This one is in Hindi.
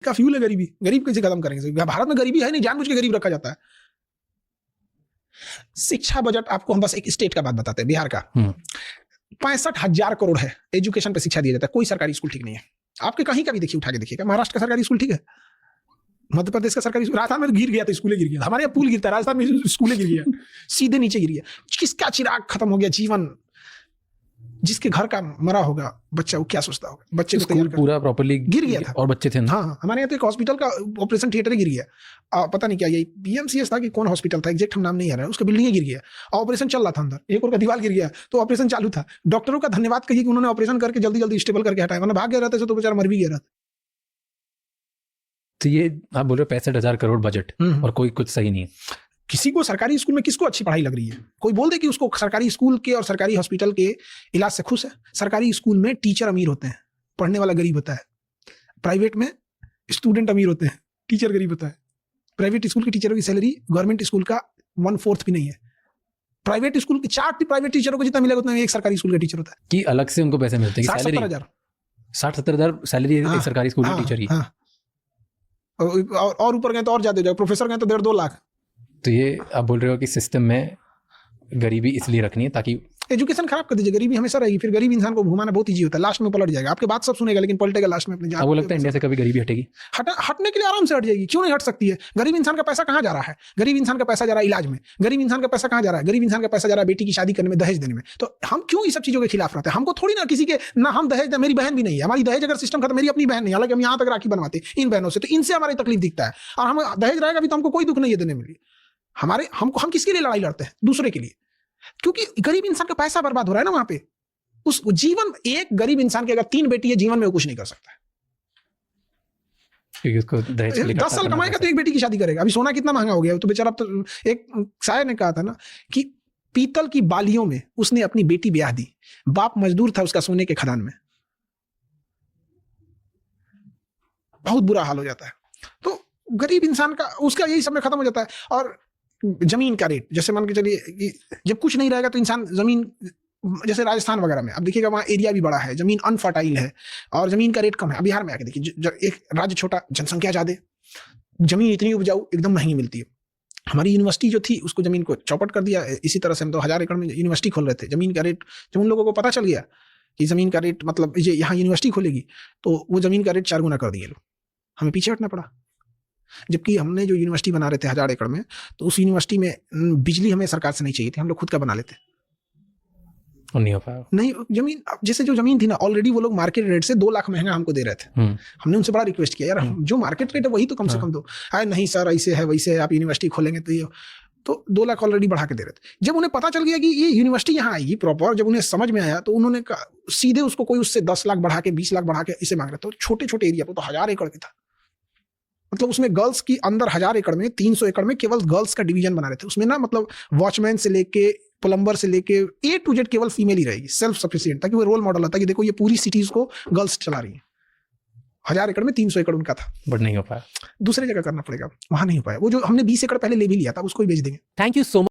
का फ्यूल है गरीबी। गरीब कैसे खत्म करेंगे? भारत में गरीबी है नहीं, जानबूझ के गरीब रखा जाता है। शिक्षा बजट, आपको हम बस एक स्टेट का बात बताते हैं, बिहार का 65,000 करोड़ है एजुकेशन पे, शिक्षा दिया जाता है। कोई सरकारी स्कूल ठीक नहीं है। आपके कहीं का भी देखिए, उठा के देखिएगा, महाराष्ट्र का सरकारी स्कूल ठीक है, मध्य प्रदेश का सरकारी स्कूल, राजस्थान में गिर गया तो स्कूलें गिर गया, हमारे यहाँ पुल गिरता है, राजस्थान में स्कूलें गिर गया, सीधे नीचे गिर गया। किसका चिराग खत्म हो गया, जीवन जिसके घर का मरा होगा बच्चा, वो क्या सोचता होगा? बच्चे को पूरा प्रॉपर्ली गिर गया था और बच्चे थे ना। हाँ, हमारे यहाँ तो एक हॉस्पिटल का ऑपरेशन थिएटर गिर गया, पता नहीं क्या, ये पीएमसीएच था कि कौन हॉस्पिटल था, एग्जैक्ट हम नाम नहीं आ रहा है, उसका बिल्डिंग गिर गया, ऑपरेशन चल रहा था अंदर, एक और का दीवार गिर गया तो ऑपरेशन चालू था। डॉक्टरों का धन्यवाद कहिए कि उन्होंने ऑपरेशन करके जल्दी जल्दी स्टेबल करके हटाया, वरना भाग गया रहता तो बेचारा मर भी गया रहता। तो ये आप बोल रहे हो 65,000 करोड़ बजट और कोई कुछ सही नहीं है। किसी को सरकारी स्कूल में किसको अच्छी पढ़ाई लग रही है? कोई बोल दे कि उसको सरकारी स्कूल के और सरकारी हॉस्पिटल के इलाज से खुश है? सरकारी स्कूल में टीचर अमीर होते हैं, पढ़ने वाला गरीब होता है। प्राइवेट में स्टूडेंट अमीर होते हैं, टीचर गरीब होता है। प्राइवेट स्कूल के टीचरों की सैलरी गवर्नमेंट स्कूल का 1/4 भी नहीं है। प्राइवेट स्कूल के 4 प्राइवेट टीचरों को जितना मिलेगा उतना एक सरकारी स्कूल का टीचर होता है। कि अलग से उनको पैसे मिलते हैं? 60-70 हज़ार सैलरी एक सरकारी स्कूल के टीचर की। और ऊपर गए तो और ज्यादा हो जाएगा, प्रोफेसर गए तो 1.5-2 लाख। तो ये आप बोल रहे हो कि सिस्टम में गरीबी इसलिए रखनी है ताकि एजुकेशन खराब कर दीजिए, गरीबी हमेशा रहेगी, फिर गरीब इंसान को घुमाना बहुत इजी होता है, लास्ट में पलट जाएगा। आपके बात सब सुनेगा लेकिन पलटेगा लास्ट में अपने जान। आपको लगता है इंडिया से कभी गरीबी हटेगी? हटने के लिए आराम से हट जाएगी, क्यों नहीं हट सकती है? गरीब इंसान का पैसा कहाँ जा रहा है? गरीब इंसान का पैसा जा रहा है इलाज में, गरीब इंसान का पैसा कहाँ जा रहा है? गरीब इंसान का पैसा जा रहा है बेटी की शादी करने में, दहेज देने में। तो हम क्यों इस सब चीजों के खिलाफ रहते हैं? हमको थोड़ी ना किसी के, ना हम दहेज, मेरी बहन भी नहीं है, हमारी दहेज अगर सिस्टम खत्म, मेरी अपनी बहन नहीं, हालांकि हम यहाँ तक राखी बनवाते इन बहनों से, तो इनसे हमारी तकलीफ दिखता है। और हम दहेज रहेगा भी तो हमको कोई दुख नहीं है देने में। हम किसके लिए लड़ाई लड़ते हैं? दूसरे के लिए, क्योंकि गरीब इंसान का पैसा बर्बाद हो रहा है ना वहां पे। उस जीवन, एक गरीब इंसान के अगर 3 बेटी है, जीवन में वो कुछ नहीं कर सकता। क्योंकि उसको दहेज के लिए 10 साल कमाएगा तो एक बेटी की शादी करेगा। अभी सोना कितना महंगा हो गया, तो बेचारा, तो एक शायर ने कहा था ना कि पीतल की बालियों में उसने अपनी बेटी ब्याह दी, बाप मजदूर था उसका सोने के खदान में। बहुत बुरा हाल हो जाता है। तो गरीब इंसान का, उसका यही सब में खत्म हो जाता है। और जमीन का रेट, जैसे मान के चलिए जब कुछ नहीं रहेगा तो इंसान जमीन, जैसे राजस्थान वगैरह में अब देखिएगा, वहाँ एरिया भी बड़ा है, जमीन अनफर्टाइल है और जमीन का रेट कम है। बिहार में आके देखिए, एक राज्य छोटा, जनसंख्या ज्यादा, जमीन इतनी उपजाऊ, एकदम महंगी मिलती है। हमारी यूनिवर्सिटी जो थी उसको जमीन को चौपट कर दिया। इसी तरह से हम तो 1000 एकड़ में यूनिवर्सिटी खोल रहे थे, जमीन का रेट जब उन लोगों को पता चल गया कि जमीन का रेट, मतलब ये यहाँ यूनिवर्सिटी खोलेगी, तो वो जमीन का रेट 4 गुना कर दिए लोग, हमें पीछे हटना पड़ा। जबकि हमने जो यूनिवर्सिटी बना रहे थे 1000 एकड़ में, तो उस यूनिवर्सिटी में बिजली हमें सरकार से नहीं चाहिए थी, हम लोग खुद का बना लेते। नहीं हो पाया। नहीं, जमीन, जैसे जो जमीन थी ना, ऑलरेडी वो लोग मार्केट रेट से 2 लाख महंगा हमको दे रहे थे। हमने उनसे बड़ा रिक्वेस्ट किया, यार जो मार्केट रेट है वही तो कम से कम दो। अरे नहीं सर, ऐसे है वैसे है, आप यूनिवर्सिटी खोलेंगे तो 2 लाख ऑलरेडी बढ़ा के दे रहे थे। जब उन्हें पता चल गया कि ये यूनिवर्सिटी यहाँ आएगी प्रॉपर, जब उन्हें समझ में आया, तो उन्होंने सीधे उसको कोई उससे 10 लाख बढ़ा के, 20 लाख बढ़ा के इसे मांग रहे थे। तो छोटे छोटे एरिया पर तो 1000 एकड़ की था, मतलब उसमें गर्ल्स की अंदर 1000 एकड़ में 300 एकड़ में केवल गर्ल्स का डिवीजन बना रहे थे। उसमें ना, मतलब वॉचमैन से लेके प्लम्बर से लेके A to Z केवल फीमेल ही रहेगी, सेल्फ सफिशिएंट, ताकि वो रोल मॉडल होता है कि देखो ये पूरी सिटीज को गर्ल्स चला रही है। 1000 एकड़ में 300 एकड़ उनका था, बट नहीं हो पाया। दूसरी जगह करना पड़ेगा, वहां नहीं हो पाया। वो जो हमने 20 एकड़ पहले ले भी लिया था, उसको ही बेच देंगे। Thank you so much.